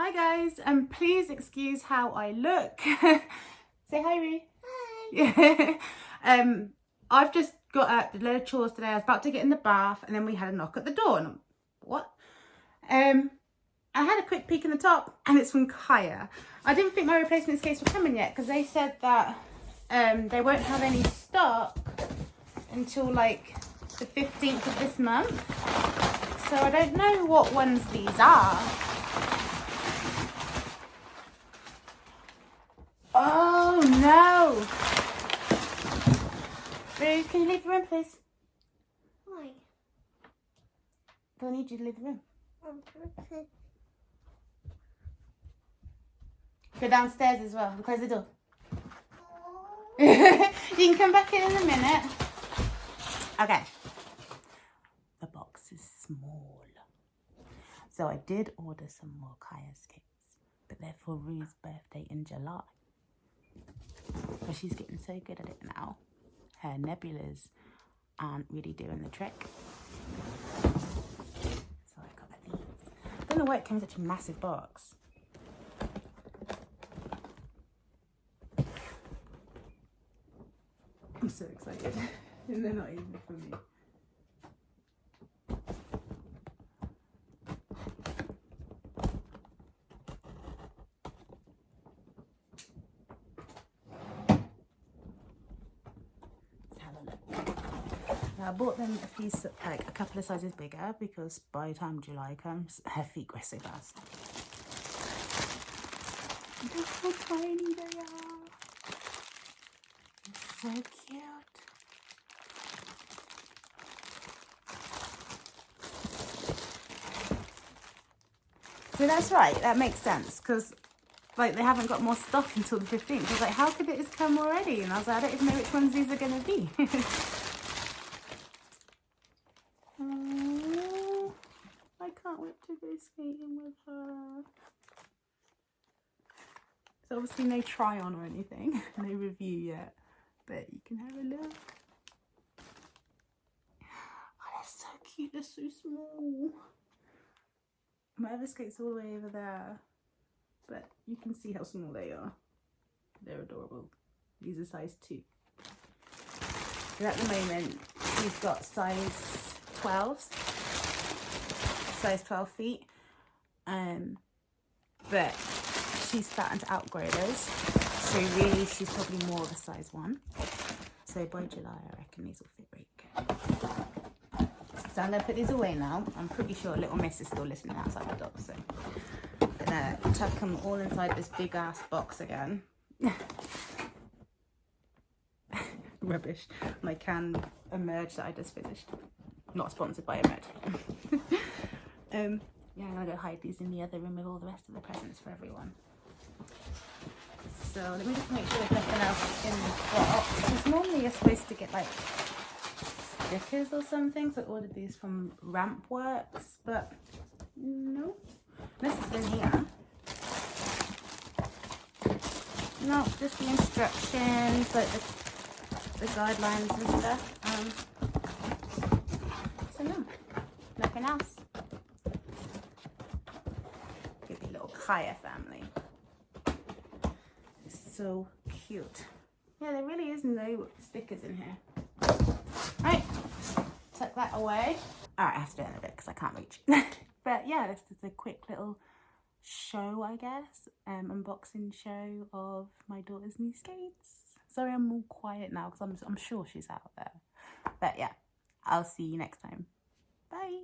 Hi guys, please excuse how I look. Say hi, Ree. Hi. Yeah. I've just got up, did a load of chores today. I was about to get in the bath and then we had a knock at the door and what? I had a quick peek in the top and it's from Chaya. I didn't think my replacement skates were coming yet because they said that they won't have any stock until like the 15th of this month. So I don't know what ones these are. Oh no! Ruth, can you leave the room, please? Why? I need you to leave the room. Okay. Go downstairs as well. Close the door. You can come back in a minute. Okay. The box is small. So I did order some more Chaya skates, but they're for Rue's birthday in July. But she's getting so good at it now. Her nebulas aren't really doing the trick. So I got these. I don't know why it came in such a massive box. I'm so excited. And they're not even for me. I bought them a couple of sizes bigger because by the time July comes, her feet grow so fast. Look how tiny they are. They're so cute. So that's right, that makes sense because like they haven't got more stock until the 15th. I was like, how could it just come already? And I was like, I don't even know which ones these are going to be. I can't wait to go skating with her. So obviously no try on or anything, no review yet, but you can have a look. Oh, they're so cute, they're so small. My other skate's all the way over there, but you can see how small they are. They're adorable. These are size 2. So at the moment, she's got size 12s. Size 12 feet, but she's starting to outgrow those, so really she's probably more of a size 1. So by July I reckon these will fit very good. So I'm going to put these away now. I'm pretty sure little miss is still listening outside the door, so I'm going to tuck them all inside this big ass box again. Rubbish. My can Emerge that I just finished. Not sponsored by Emerge. Yeah, I'm gonna go hide these in the other room with all the rest of the presents for everyone. So let me just make sure there's nothing else in the box. Because normally you're supposed to get like stickers or something. So I ordered these from Ramp Works, but no. This is in here. No, just the instructions, like the guidelines and stuff. So no, nothing else. Chaya family. It's so cute. Yeah, there really is no stickers in here. Right, tuck that away. Alright, I have to do it in a bit because I can't reach. But yeah, this is a quick little show, I guess. Unboxing show of my daughter's new skates. Sorry I'm all quiet now because I'm sure she's out there. But yeah, I'll see you next time. Bye.